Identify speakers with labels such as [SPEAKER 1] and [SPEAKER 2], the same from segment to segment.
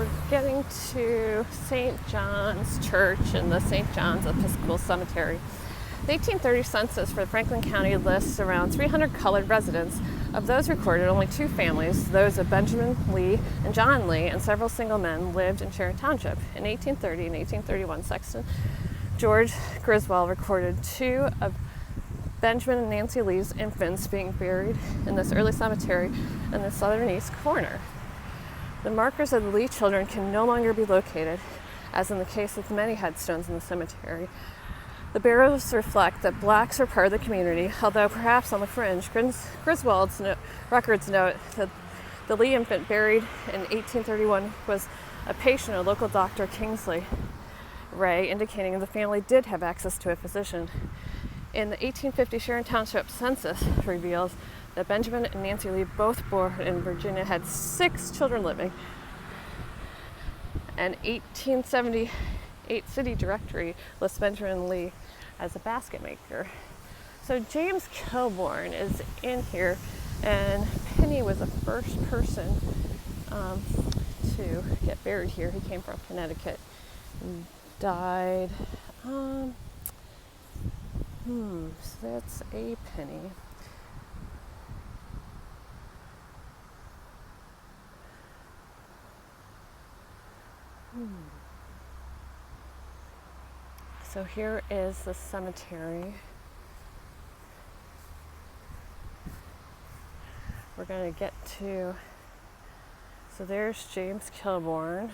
[SPEAKER 1] we're getting to St. John's Church and the St. John's Episcopal Cemetery. The 1830 census for Franklin County lists around 300 colored residents. Of those recorded, only 2 families, those of Benjamin Lee and John Lee, and several single men, lived in Sharon Township. In 1830 and 1831, Sexton George Griswold recorded 2 of Benjamin and Nancy Lee's infants being buried in this early cemetery in the southeast corner. The markers of the Lee children can no longer be located, as in the case of many headstones in the cemetery. The burials reflect that blacks were part of the community, although perhaps on the fringe. Griswold's records note that the Lee infant buried in 1831 was a patient of local doctor Kingsley Ray, indicating the family did have access to a physician. In the 1850 Sharon Township census reveals that Benjamin and Nancy Lee, both born in Virginia, had 6 children living. An 1878 city directory lists Benjamin Lee as a basket maker. So James Kilbourne is in here, and Penny was the first person to get buried here. He came from Connecticut and died. So that's A. Penny. So here is the cemetery. We're going to get to, so there's James Kilbourne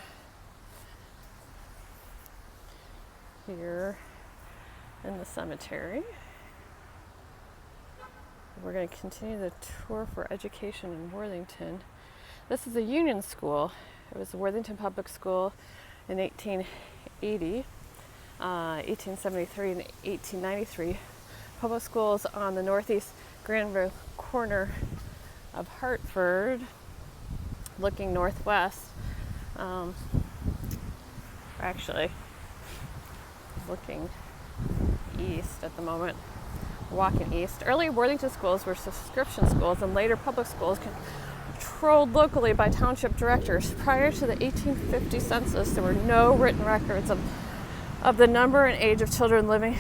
[SPEAKER 1] here in the cemetery. We're going to continue the tour for education in Worthington. This is a union school. It was the Worthington Public School in 1880, 1873, and 1893. Public schools on the northeast Granville corner of Hartford, looking northwest. Actually, looking east at the moment, walking east. Early Worthington schools were subscription schools, and later public schools controlled locally by township directors. Prior to the 1850 census, there were no written records of the number and age of children living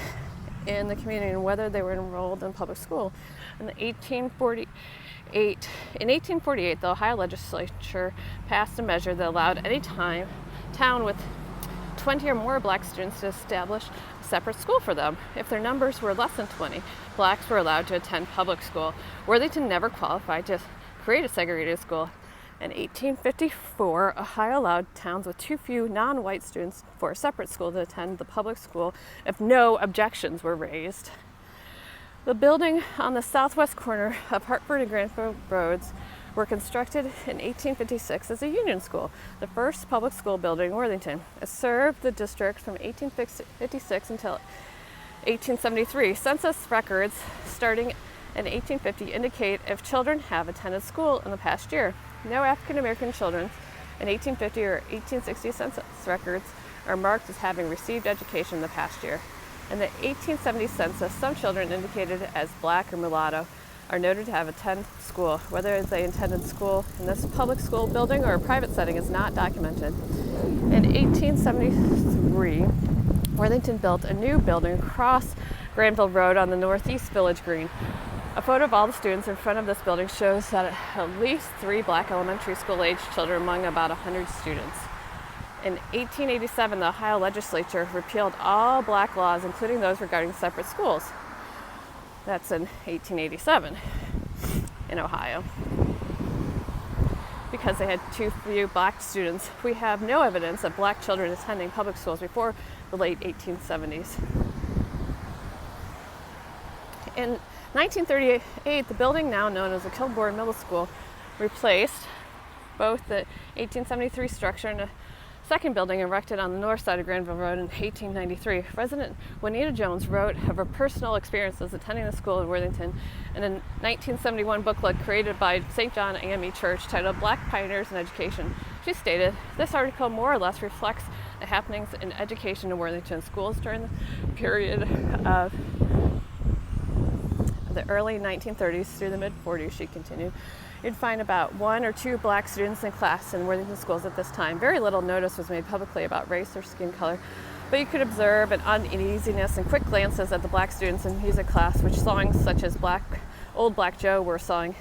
[SPEAKER 1] in the community and whether they were enrolled in public school. In 1848, the Ohio legislature passed a measure that allowed any town with 20 or more black students to establish a separate school for them. If their numbers were less than 20, blacks were allowed to attend public school. Worthington never qualified to create a segregated school. In 1854, Ohio allowed towns with too few non-white students for a separate school to attend the public school if no objections were raised. The building on the southwest corner of Hartford and Granville roads were constructed in 1856 as a union school, the first public school building in Worthington. It served the district from 1856 until 1873. Census records starting in 1850 indicate if children have attended school in the past year. No African American children in 1850 or 1860 census records are marked as having received education in the past year. In the 1870 census, some children indicated as black or mulatto are noted to have attended school. Whether they attended school in this public school building or a private setting is not documented. In 1873, Worthington built a new building across Granville Road on the northeast village green. A photo of all the students in front of this building shows that at least 3 black elementary school-aged children among about 100 students. In 1887, the Ohio legislature repealed all black laws, including those regarding separate schools. That's in 1887 in Ohio. Because they had too few black students, we have no evidence of black children attending public schools before the late 1870s. In 1938, the building now known as the Kilbourne Middle School replaced both the 1873 structure and a second building erected on the north side of Granville Road in 1893. Resident Juanita Jones wrote of her personal experiences attending the school in Worthington in a 1971 booklet created by St. John A.M.E. Church titled Black Pioneers in Education. She stated, "This article more or less reflects the happenings in education in Worthington schools during the period of the early 1930s through the mid-40s," she continued. You'd find about 1 or 2 black students in class in Worthington schools at this time. Very little notice was made publicly about race or skin color, but you could observe an uneasiness and quick glances at the black students in music class, which songs such as Old Black Joe were sung.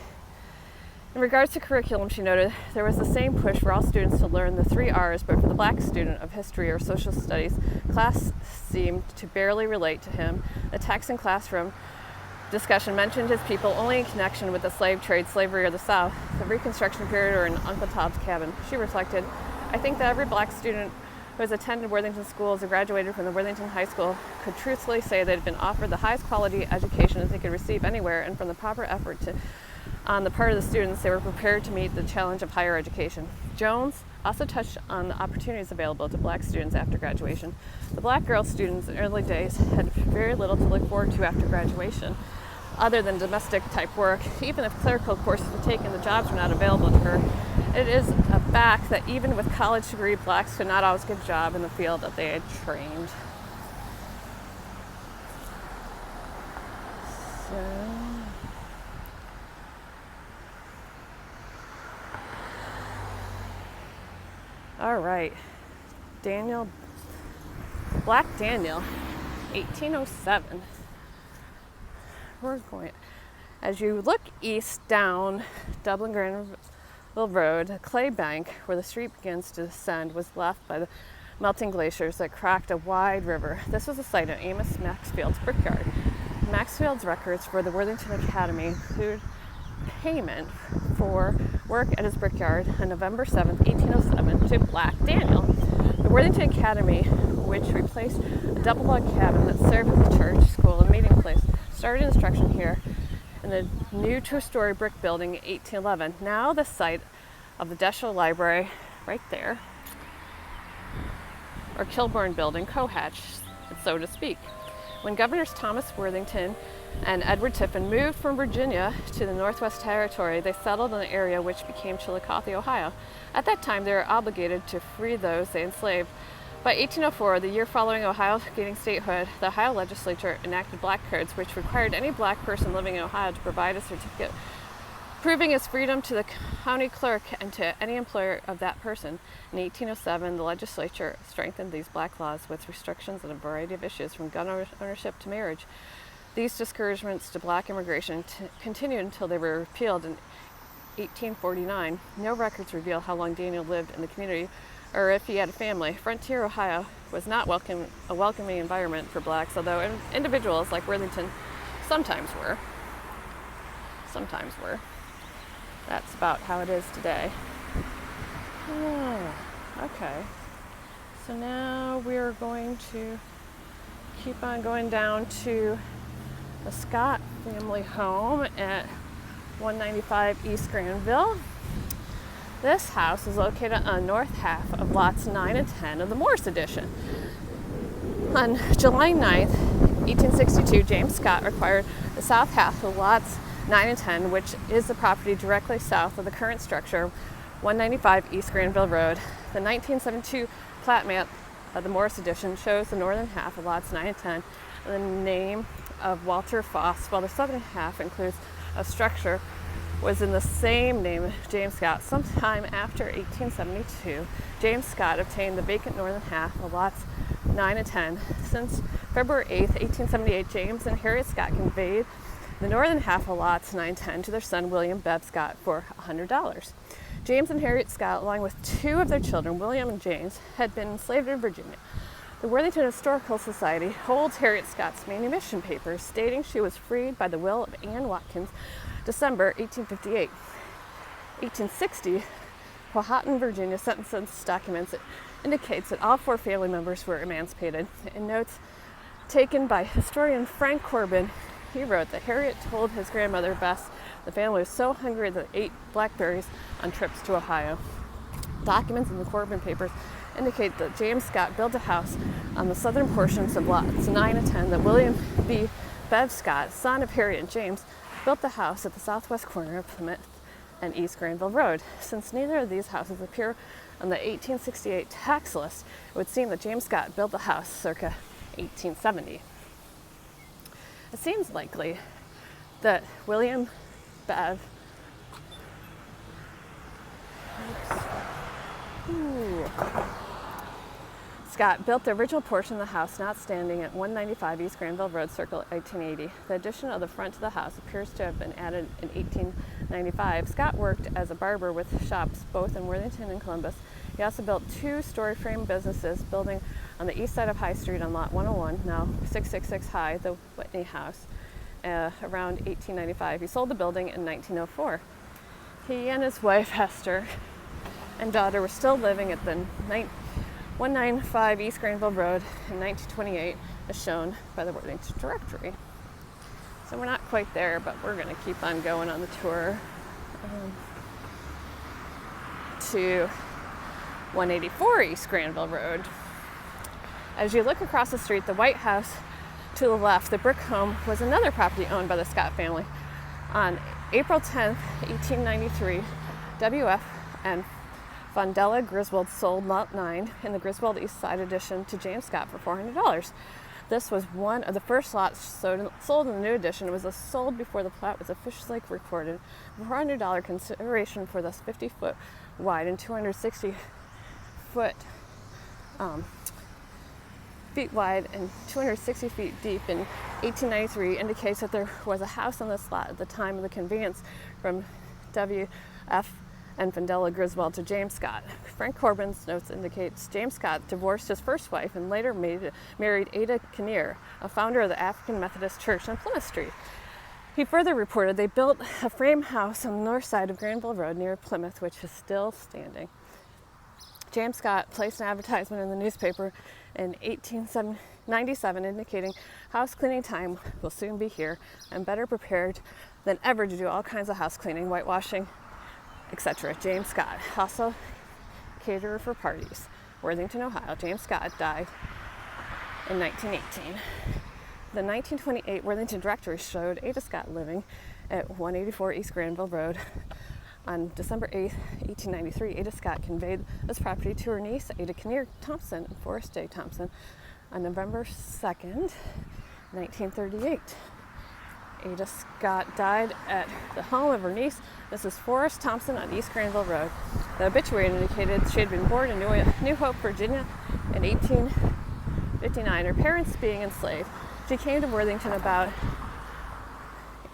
[SPEAKER 1] In regards to curriculum, she noted, there was the same push for all students to learn the 3 R's, but for the black student of history or social studies, class seemed to barely relate to him. The text in classroom discussion mentioned his people only in connection with the slave trade, slavery, or the South, the Reconstruction period, or in Uncle Todd's cabin. She reflected, I think that every black student who has attended Worthington schools or graduated from the Worthington High School could truthfully say they had been offered the highest quality education that they could receive anywhere, and from the proper effort on the part of the students, they were prepared to meet the challenge of higher education. Jones also touched on the opportunities available to black students after graduation. The black girl students in early days had very little to look forward to after graduation, other than domestic type work. Even if clerical courses were taken, the jobs were not available to her. It is a fact that even with college degree, blacks could not always get a job in the field that they had trained. All right, Black Daniel, 1807. We're going, as you look east down Dublin Granville Road, a clay bank where the street begins to descend was left by the melting glaciers that cracked a wide river. This was the site of Amos Maxfield's brickyard. Maxfield's records for the Worthington Academy include payment for work at his brickyard on November 7, 1807 to Black Daniel. The Worthington Academy, which replaced a double log cabin that served as a church, school, and meeting place, started instruction here in the new 2-story brick building in 1811, now the site of the Deschel Library, right there, or Kilbourne Building, Cohatch, so to speak. When Governors Thomas Worthington and Edward Tiffin moved from Virginia to the Northwest Territory, they settled in the area which became Chillicothe, Ohio. At that time, they were obligated to free those they enslaved. By 1804, the year following Ohio gaining statehood, the Ohio legislature enacted black codes, which required any black person living in Ohio to provide a certificate proving his freedom to the county clerk and to any employer of that person. In 1807, the legislature strengthened these black laws with restrictions on a variety of issues, from gun ownership to marriage. These discouragements to black immigration continued until they were repealed in 1849. No records reveal how long Daniel lived in the community or if he had a family. Frontier Ohio was not a welcoming environment for blacks, although individuals like Worthington sometimes were. That's about how it is today. Okay. So now we're going to keep on going down to the Scott family home at 195 East Granville. This house is located on the north half of lots 9 and 10 of the Morris Edition. On July 9th, 1862, James Scott acquired the south half of lots 9 and 10, which is the property directly south of the current structure, 195 East Granville Road. The 1972 plat map of the Morris Edition shows the northern half of lots 9 and 10 in the name of Walter Foss, while the southern half includes a structure was in the same name as James Scott. Sometime after 1872, James Scott obtained the vacant northern half of lots 9 and 10. Since February 8, 1878, James and Harriet Scott conveyed the northern half of lots 9 and 10 to their son, William Bev Scott, for $100. James and Harriet Scott, along with 2 of their children, William and James, had been enslaved in Virginia. The Worthington Historical Society holds Harriet Scott's manumission papers, stating she was freed by the will of Anne Watkins, December 1858. 1860, Powhatan, Virginia census documents indicates that all 4 family members were emancipated. In notes taken by historian Frank Corbin, he wrote that Harriet told his grandmother Bess the family was so hungry that they ate blackberries on trips to Ohio. Documents in the Corbin papers indicate that James Scott built a house on the southern portions of lots 9 and 10, that William B. Bev Scott, son of Harriet and James, built the house at the southwest corner of Plymouth and East Granville Road. Since neither of these houses appear on the 1868 tax list, it would seem that James Scott built the house circa 1870. It seems likely that William Bev Ooh. Scott built the original portion of the house not standing at 195 East Granville Road, circa 1880. The addition of the front to the house appears to have been added in 1895. Scott worked as a barber with shops both in Worthington and Columbus. He also built 2-story frame businesses, building on the east side of High Street on Lot 101, now 666 High, the Whitney House, around 1895. He sold the building in 1904. He and his wife, Hester, and daughter were still living at the 195 East Granville Road in 1928, as shown by the Worthington directory. So we're not quite there, but we're going to keep on going on the tour to 184 East Granville Road. As you look across the street, the White House to the left, the brick home, was another property owned by the Scott family. On April 10, 1893, W.F. and Fundella Griswold sold Lot 9 in the Griswold East Side addition to James Scott for $400. This was one of the first lots sold in the new addition. It was sold before the plat was officially recorded. $400 consideration for this 50-foot wide and 260 feet wide and 260 feet deep in 1893 indicates that there was a house on this lot at the time of the conveyance from W.F. and Fundella Griswold to James Scott. Frank Corbin's notes indicates James Scott divorced his first wife and later married Ada Kinnear, a founder of the African Methodist Church on Plymouth Street. He further reported they built a frame house on the north side of Granville Road near Plymouth, which is still standing. James Scott placed an advertisement in the newspaper in 1897 indicating house cleaning time will soon be here. I'm better prepared than ever to do all kinds of house cleaning, whitewashing, etc. James Scott, also caterer for parties. Worthington, Ohio. James Scott died in 1918. The 1928 Worthington directory showed Ada Scott living at 184 East Granville Road. On December 8, 1893, Ada Scott conveyed this property to her niece, Ada Kinnear Thompson, and Forrest J. Thompson, on November 2nd, 1938. Ada Scott died at the home of her niece, Mrs. Forrest Thompson, on East Granville Road. The obituary indicated she had been born in New Hope, Virginia in 1859, her parents being enslaved. She came to Worthington about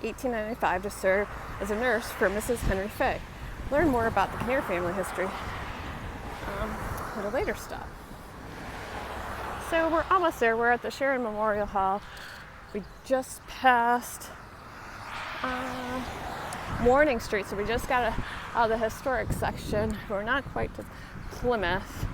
[SPEAKER 1] 1895 to serve as a nurse for Mrs. Henry Fay. Learn more about the Kinnear family history at a later stop. So we're almost there. We're at the Sharon Memorial Hall. We just passed Morning Street, so we just got out of the historic section. We're not quite to Plymouth.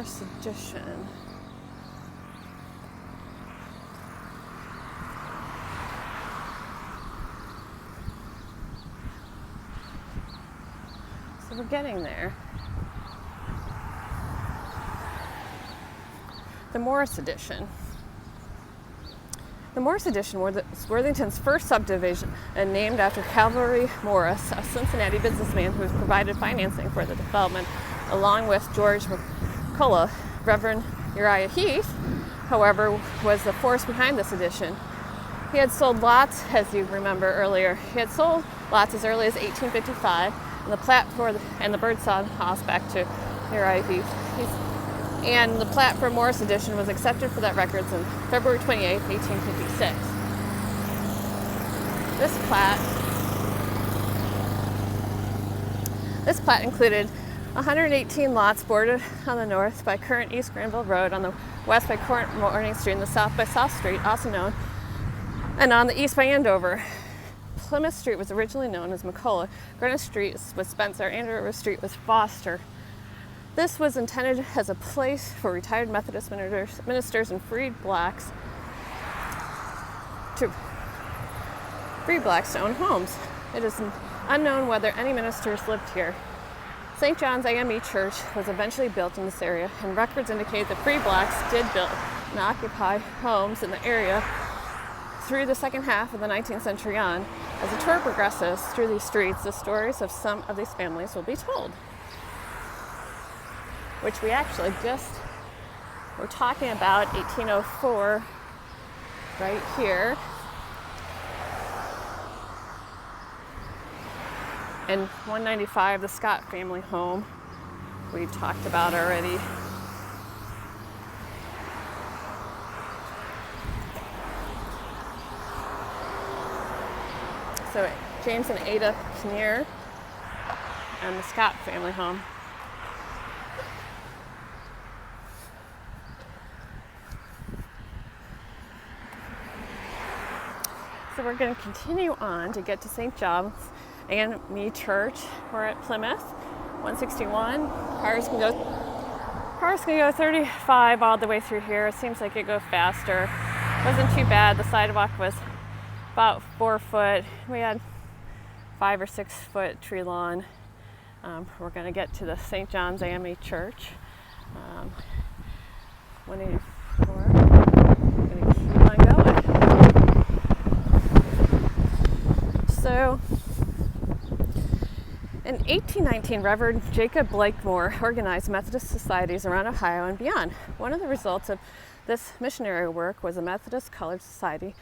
[SPEAKER 1] Sedition. So we're getting there. The Morris Edition. The Morris Edition was Worthington's first subdivision and named after Calvary Morris, a Cincinnati businessman who provided financing for the development, along with George McCullough. Reverend Uriah Heath, however, was the force behind this addition. He had sold lots, as you remember earlier, he had sold lots as early as 1855, and the plat for the Birdsong House back to Uriah Heath. And the plat for Morris Edition was accepted for that records on February 28, 1856. This plat included 118 lots bordered on the north by current East Granville Road, on the west by current Morning Street, and the south by South Street, also known, and on the east by Andover. Plymouth Street was originally known as McCullough, Greenwich Street was Spencer, Andover Street was Foster. This was intended as a place for retired Methodist ministers and freed blacks to own homes. It is unknown whether any ministers lived here. St. John's A.M.E. Church was eventually built in this area, and records indicate that free blacks did build and occupy homes in the area through the second half of the 19th century on. As the tour progresses through these streets, the stories of some of these families will be told, which we actually just We're talking about 1804 right here. And 195, the Scott family home, we've talked about already. So James and Ada Kinnear and the Scott family home. So we're going to continue on to get to St. John's A.M.E. Church. We're at Plymouth, 161. Cars can go 35 all the way through here. It seems like it goes faster. It wasn't too bad. The sidewalk was about 4 foot. We had 5 or 6 foot tree lawn. We're going to get to the St. John's A.M.E. Church. 184. We're going to keep on going. So, in 1819, Reverend Jacob Blakemore organized Methodist societies around Ohio and beyond. One of the results of this missionary work was a Methodist Colored Society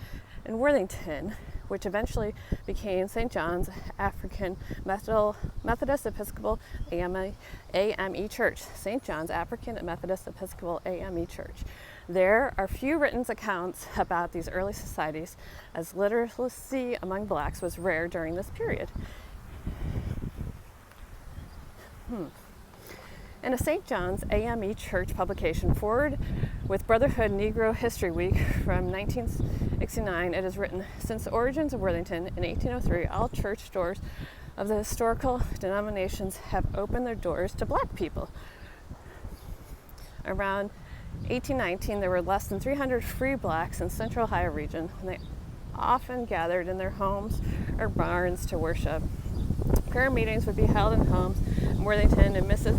[SPEAKER 1] in Worthington, which eventually became St. John's African Methodist Episcopal A.M.E. Church. St. John's African Methodist Episcopal A.M.E. Church. There are few written accounts about these early societies, as literacy among blacks was rare during this period. In a St. John's A.M.E. Church publication, Forward with Brotherhood Negro History Week from 1969, it is written, since the origins of Worthington in 1803, all church doors of the historical denominations have opened their doors to black people. Around 1819, there were less than 300 free blacks in Central Ohio region, and they often gathered in their homes or barns to worship. Prayer meetings would be held in homes in Worthington, and Mrs.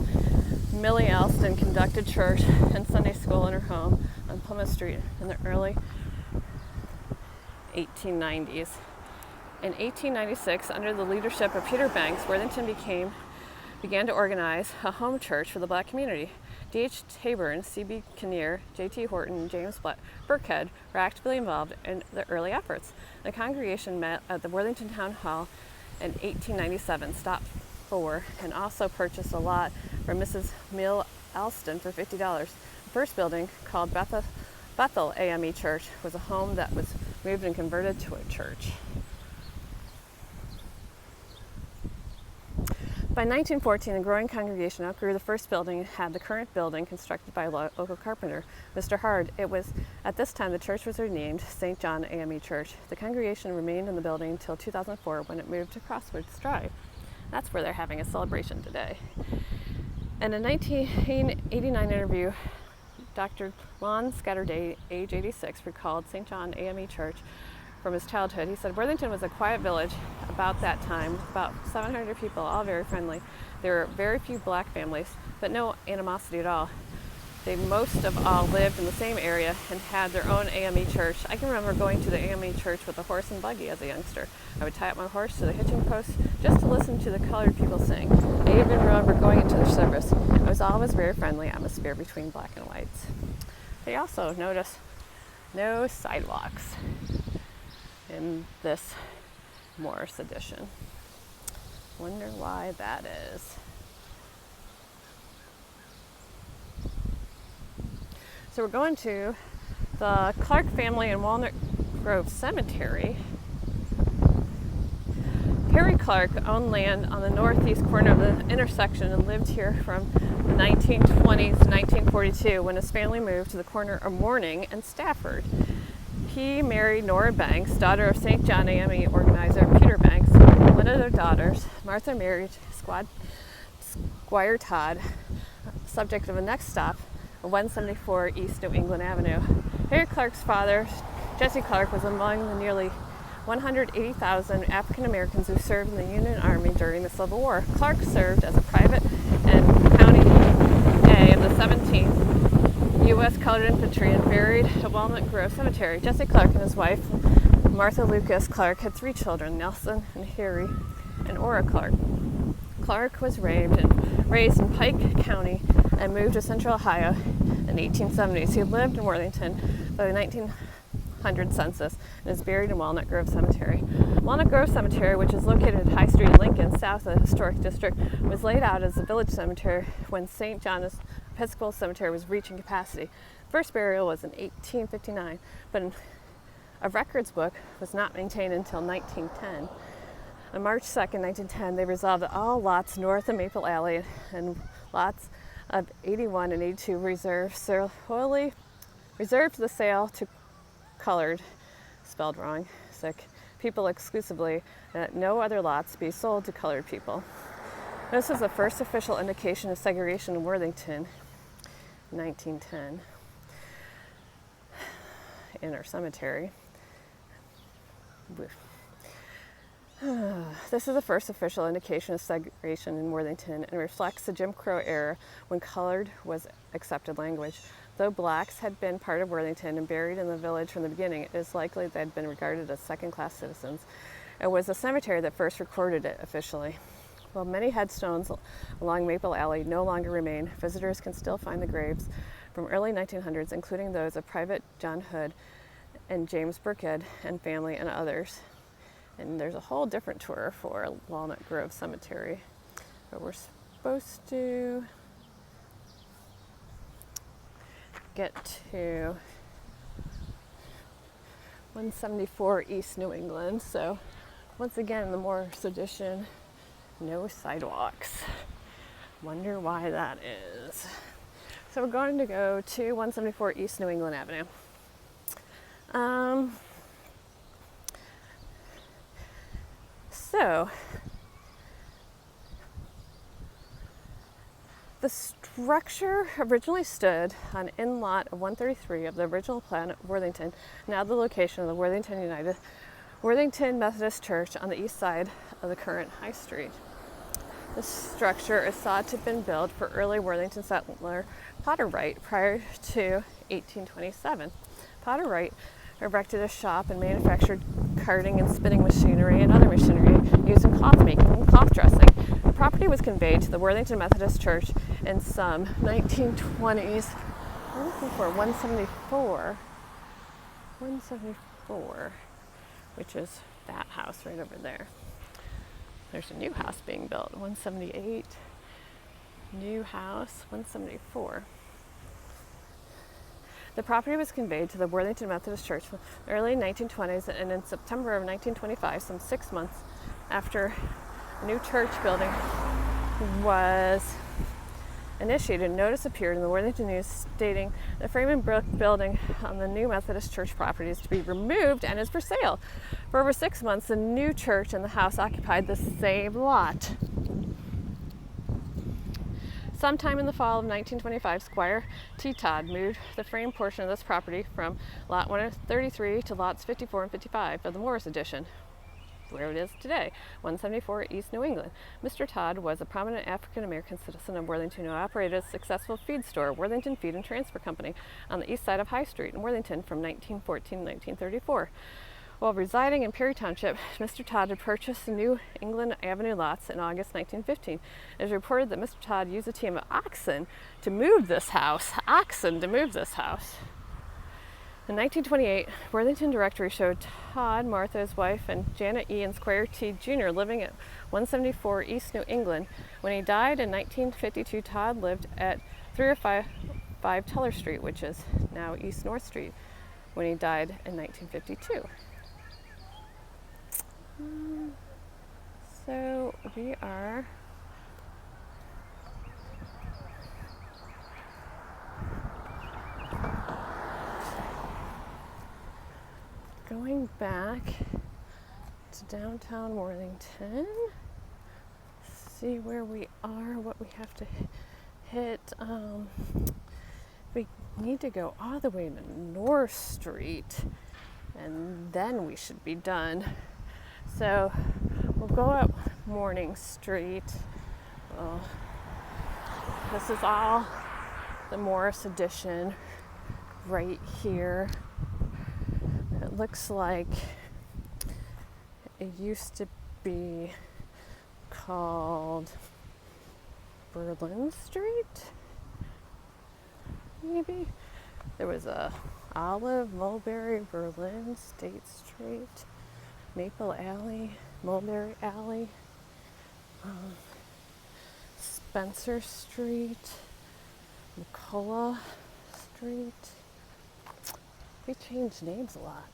[SPEAKER 1] Millie Alston conducted church and Sunday school in her home on Plymouth Street in the early 1890s. In 1896, under the leadership of Peter Banks, Worthington began to organize a home church for the black community. D.H. Taburn, C.B. Kinnear, J.T. Horton, and James Burkhead were actively involved in the early efforts. The congregation met at the Worthington Town Hall in 1897, stopped for, and also purchased a lot from Mrs. Mill Alston for $50. The first building, called Bethel A.M.E. Church, was a home that was moved and converted to a church. By 1914, a growing congregation outgrew the first building and had the current building constructed by a local carpenter, Mr. Hard. It was at this time the church was renamed St. John A.M.E. Church. The congregation remained in the building until 2004 when it moved to Crossroads Drive. That's where they're having a celebration today. In a 1989 interview, Dr. Lon Scatterday, age 86, recalled St. John A.M.E. Church from his childhood. He said, Worthington was a quiet village about that time, with about 700 people, all very friendly. There were very few black families, but no animosity at all. They most of all lived in the same area and had their own A.M.E. church. I can remember going to the A.M.E. church with a horse and buggy as a youngster. I would tie up my horse to the hitching post just to listen to the colored people sing. I even remember going into the service. It was always very friendly atmosphere between black and whites. They also noticed no sidewalks in this Morris edition. Wonder why that is. So we're going to the Clark family in Walnut Grove Cemetery. Harry Clark owned land on the northeast corner of the intersection and lived here from the 1920s to 1942 when his family moved to the corner of Morning and Stafford. He married Nora Banks, daughter of St. John A.M.E. organizer Peter Banks. One of their daughters, Martha, married Squire Todd, subject of a next stop, 174 East New England Avenue. Harry Clark's father, Jesse Clark, was among the nearly 180,000 African Americans who served in the Union Army during the Civil War. Clark served as a private in County A of the 17th U.S. Colored Infantry and buried at Walnut Grove Cemetery. Jesse Clark and his wife, Martha Lucas Clark, had 3 children, Nelson and Harry and Ora Clark. Clark was raised in Pike County and moved to Central Ohio in in 1870s. He lived in Worthington by the 1900 census and is buried in Walnut Grove Cemetery. Walnut Grove Cemetery, which is located at High Street, Lincoln, south of the historic district, was laid out as a village cemetery when St. John's Episcopal Cemetery was reaching capacity. First burial was in 1859, but a records book was not maintained until 1910. On March 2nd, 1910, they resolved that all lots north of Maple Alley and lots of 81 and 82 reserved for the sale to colored, spelled wrong, sick, people exclusively, and that no other lots be sold to colored people. This was the first official indication of segregation in Worthington in 1910 in our cemetery. This is the first official indication of segregation in Worthington and reflects the Jim Crow era when colored was accepted language. Though blacks had been part of Worthington and buried in the village from the beginning, it is likely they had been regarded as second-class citizens. It was the cemetery that first recorded it officially. While many headstones along Maple Alley no longer remain, visitors can still find the graves from early 1900s, including those of Private John Hood and James Burkhead and family and others. And there's a whole different tour for Walnut Grove Cemetery. But we're supposed to get to 174 East New England. So once again, the Morris edition, no sidewalks. Wonder why that is. So we're going to go to 174 East New England Avenue. So the structure originally stood on in-lot of 133 of the original plan of Worthington, now the location of the Worthington Methodist Church on the east side of the current High Street. This structure is thought to have been built for early Worthington settler Potter Wright prior to 1827. Potter Wright erected a shop and manufactured carding and spinning machinery and other machinery used in cloth making and cloth dressing. The property was conveyed to the Worthington Methodist Church in some 1920s. We're looking for 174, which is that house right over there. There's a new house being built, 178, new house, 174. The property was conveyed to the Worthington Methodist Church in the early 1920s, and in September of 1925, some 6 months after a new church building was initiated, notice appeared in the Worthington News stating the frame and brick building on the new Methodist Church property is to be removed and is for sale. For over 6 months, the new church and the house occupied the same lot. Sometime in the fall of 1925, Squire Todd moved the frame portion of this property from lot 133 to lots 54 and 55 of the Morris Edition, where it is today, 174 East New England. Mr. Todd was a prominent African-American citizen of Worthington who operated a successful feed store, Worthington Feed and Transfer Company, on the east side of High Street in Worthington from 1914 to 1934. While residing in Perry Township, Mr. Todd had purchased the New England Avenue lots in August 1915. It is reported that Mr. Todd used a team of oxen to move this house. In 1928, Worthington Directory showed Todd, Martha, his wife, and Janet E. and Squire T. Jr. living at 174 East New England. When he died in 1952, Todd lived at 305 Teller Street, which is now East North Street, when he died in 1952. So we are going back to downtown Worthington, see where we are, what we have to hit. We need to go all the way to North Street, and then we should be done. So we'll go up Morning Street. This is all the Morris Edition right here. It looks like it used to be called Berlin Street. maybe. There was a Olive, Mulberry, Berlin, State Street, Maple Alley, Mulberry Alley, Spencer Street, McCullough Street. We changed names a lot.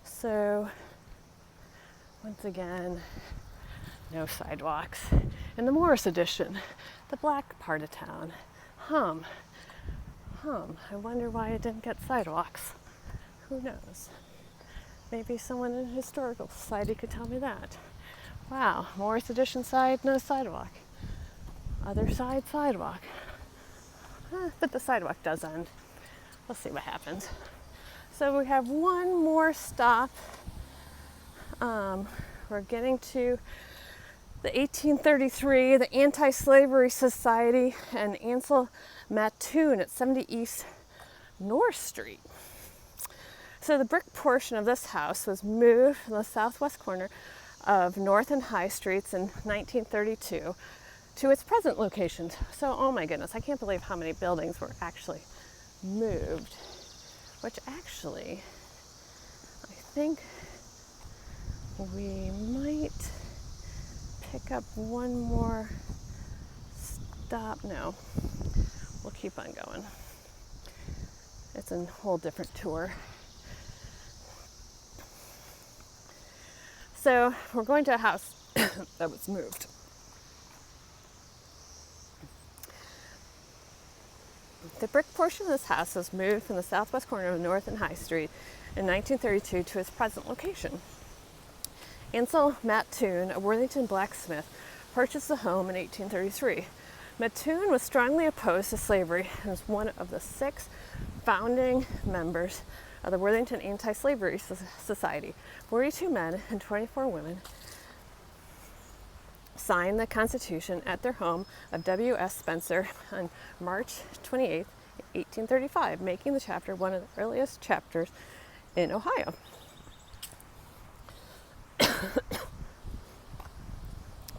[SPEAKER 1] So, once again, no sidewalks. In the Morris edition, the black part of town. I wonder why it didn't get sidewalks. Who knows? Maybe someone in the Historical Society could tell me that. Wow, Morris edition side, no sidewalk. Other side, sidewalk. But the sidewalk does end. We'll see what happens. So we have one more stop. We're getting to the 1833, the Anti-Slavery Society, and Ansel Mattoon at 70 East North Street. So the brick portion of this house was moved from the southwest corner of North and High Streets in 1932 to its present location. So, oh my goodness, I can't believe how many buildings were actually moved. Which actually, I think we might pick up one more stop. No, we'll keep on going. It's a whole different tour. So we're going to a house that was moved. The brick portion of this house was moved from the southwest corner of North and High Street in 1932 to its present location. Ansel Mattoon, a Worthington blacksmith, purchased the home in 1833. Mattoon was strongly opposed to slavery and was one of the 6 founding members of the Worthington Anti-Slavery Society. 42 men and 24 women signed the Constitution at their home of W.S. Spencer on March 28, 1835, making the chapter one of the earliest chapters in Ohio.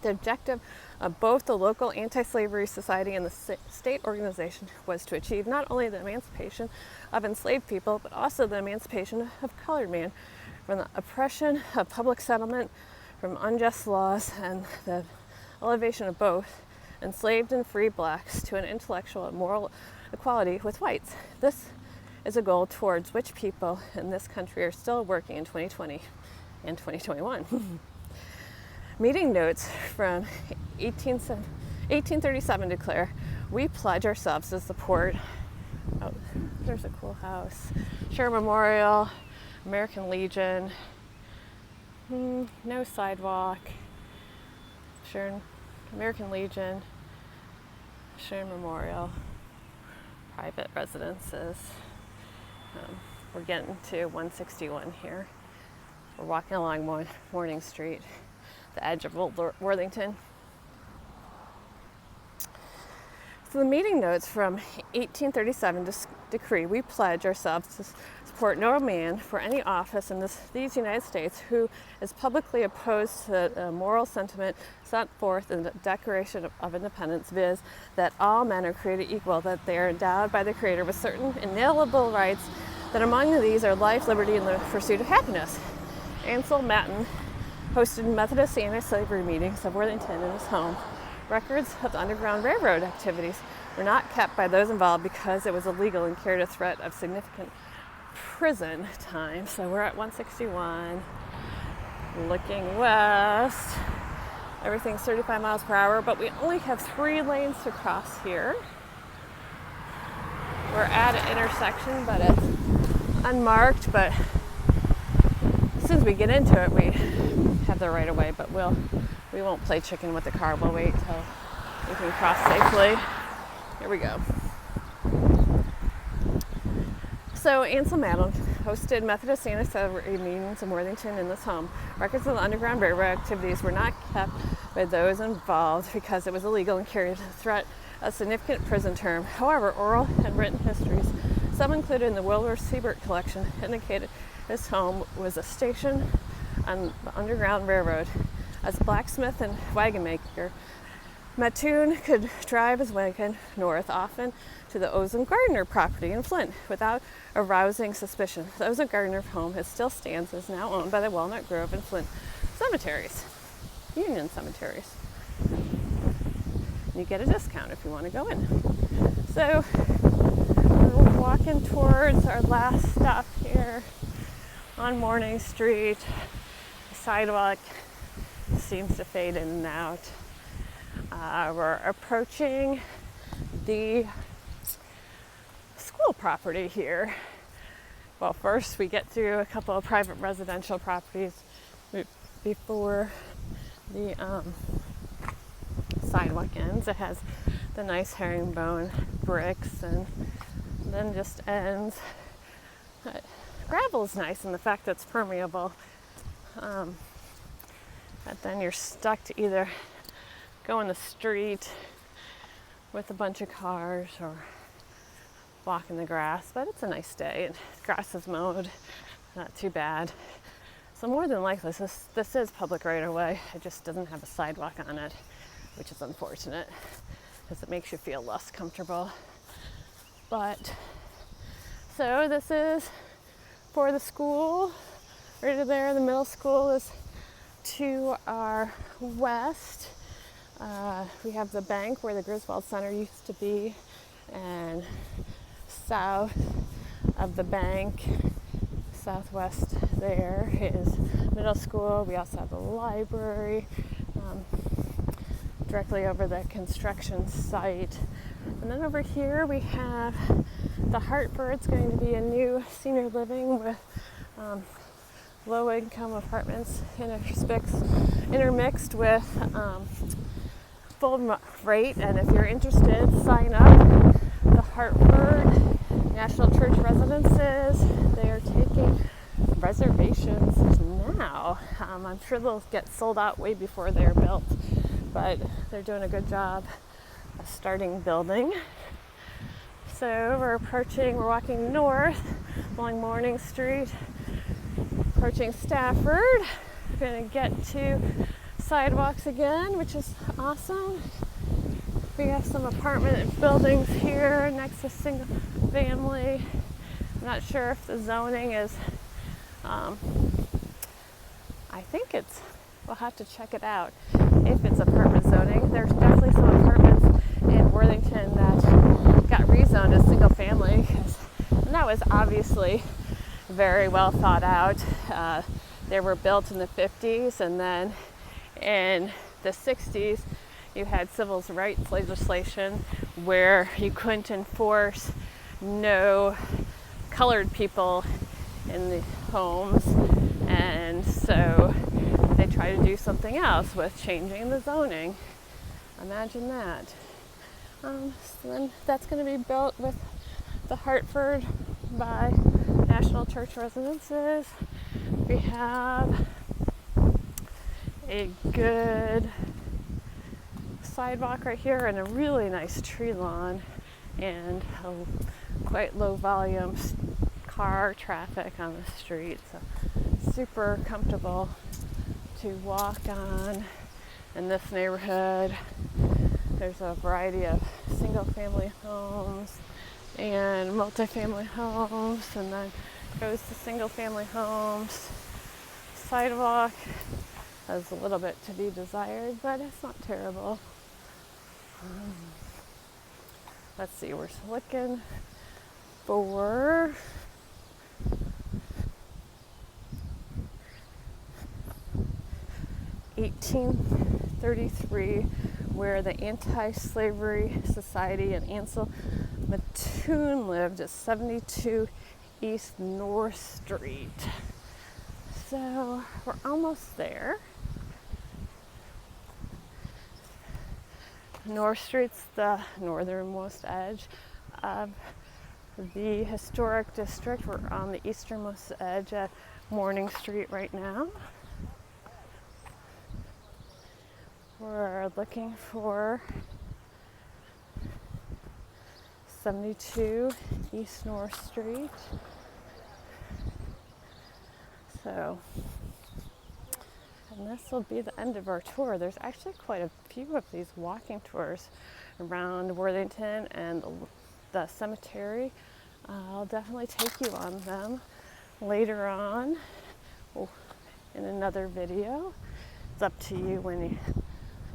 [SPEAKER 1] The objective of both the local anti-slavery society and the state organization was to achieve not only the emancipation of enslaved people, but also the emancipation of colored man from the oppression of public settlement, from unjust laws, and the elevation of both enslaved and free blacks to an intellectual and moral equality with whites. This is a goal towards which people in this country are still working in 2020 and 2021. Meeting notes from 1837 declare, "We pledge ourselves to support," oh, there's a cool house, Share Memorial, American Legion, no sidewalk, American Legion, Share Memorial, private residences. We're getting to 161 here. We're walking along Morning Street, the edge of Old Worthington. So the meeting notes from 1837 decree, "We pledge ourselves to support no man for any office in these United States who is publicly opposed to the moral sentiment set forth in the Declaration of Independence, viz. That all men are created equal, that they are endowed by the Creator with certain inalienable rights, that among these are life, liberty, and the pursuit of happiness." Ansel Mattoon hosted Methodist anti-slavery meetings of Worthington in his home. Records of the Underground Railroad activities were not kept by those involved because it was illegal and carried a threat of significant prison time. So we're at 161, looking west. Everything's 35 miles per hour, but we only have 3 lanes to cross here. We're at an intersection, but it's unmarked, but as soon as we get into it, we have the right of way, but we won't play chicken with the car. We'll wait till we can cross safely. Here we go. So Ansel Mattoon hosted Methodist anti-slavery meetings in Worthington in this home. Records of the Underground Railroad activities were not kept by those involved because it was illegal and carried a threat of significant prison term. However, oral and written histories, some included in the Wilbur Siebert collection, indicated his home was a station on the Underground Railroad. As a blacksmith and wagon maker, Mattoon could drive his wagon north, often to the Ozone Gardner property in Flint, without arousing suspicion. The Ozone Gardner home still stands, is now owned by the Walnut Grove and Flint cemeteries, Union cemeteries. You get a discount if you want to go in. So we're walking towards our last stop here on Morning Street. The sidewalk seems to fade in and out. We're approaching the school property here. Well, first we get through a couple of private residential properties before the sidewalk ends. It has the nice herringbone bricks and then just ends. Gravel's nice in the fact that it's permeable. But then you're stuck to either go in the street with a bunch of cars or walk in the grass. But it's a nice day and the grass is mowed, not too bad. So more than likely this is public right of way. It just doesn't have a sidewalk on it, which is unfortunate because it makes you feel less comfortable. But so this is for the school. Right there, the middle school is to our west. We have the bank where the Griswold Center used to be, and south of the bank, southwest there is middle school. We also have the library directly over the construction site. And then over here we have the Hartford. It's going to be a new senior living with low-income apartments intermixed with full rate. And if you're interested, sign up. The Hartford National Church Residences, they are taking reservations now. I'm sure they'll get sold out way before they're built, but they're doing a good job of starting building. So we're walking north along Morning Street, approaching Stafford. We're going to get to sidewalks again, which is awesome. We have some apartment buildings here next to single family. I'm not sure if the zoning is, I think we'll have to check it out if it's apartment zoning. There's definitely some apartments in Worthington that got rezoned as single family, and that was obviously very well thought out. They were built in the 50s, and then in the 60s you had civil rights legislation where you couldn't enforce no colored people in the homes, and so they tried to do something else with changing the zoning. Imagine that. So then that's going to be built with the Hartford by National Church Residences. We have a good sidewalk right here and a really nice tree lawn and a quite low volume car traffic on the street. So super comfortable to walk on in this neighborhood. There's a variety of single family homes and multifamily homes, and then goes to single family homes. Sidewalk has a little bit to be desired, but it's not terrible. Let's see, we're looking for (1833), where the Anti-Slavery Society in Ansel, Mattoon lived at 72 East North Street. So we're almost there. North Street's the northernmost edge of the historic district. We're on the easternmost edge at Morning Street right now. We're looking for 72 East North Street. So And this will be the end of our tour. There's actually quite a few of these walking tours around Worthington and the cemetery. I'll definitely take you on them later on in another video. It's up to you when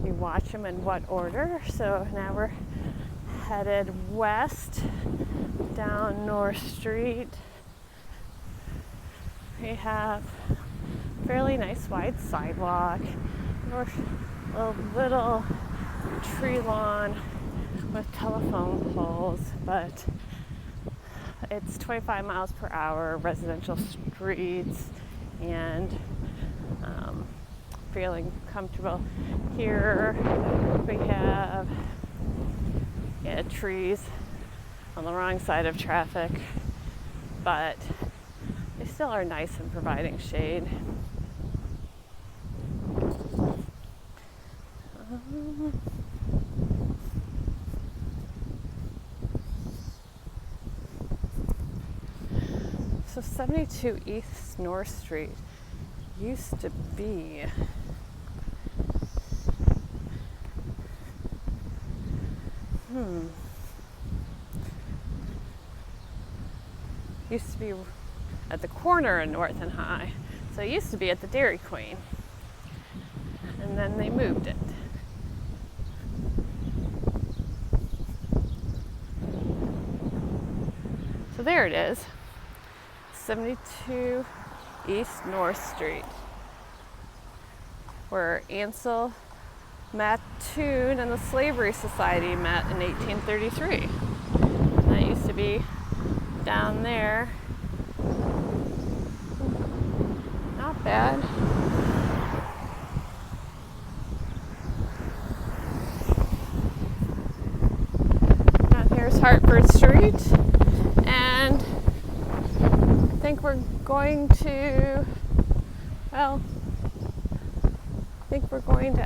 [SPEAKER 1] you watch them in what order. So now we're headed west down North Street. We have a fairly nice wide sidewalk, a little tree lawn with telephone poles, but it's 25 miles per hour, residential streets, and feeling comfortable. Here we have trees on the wrong side of traffic, but they still are nice in providing shade. So 72 East North Street used to be at the corner of North and High. So it used to be at the Dairy Queen, and then they moved it. So there it is, 72 East North Street, where Ansel, Mattoon, and the Slavery Society met in 1833. That used to be down there. Not bad. Down here's Hartford Street, and I think we're going to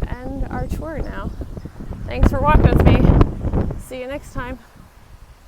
[SPEAKER 1] end our tour now. Thanks for walking with me. See you next time.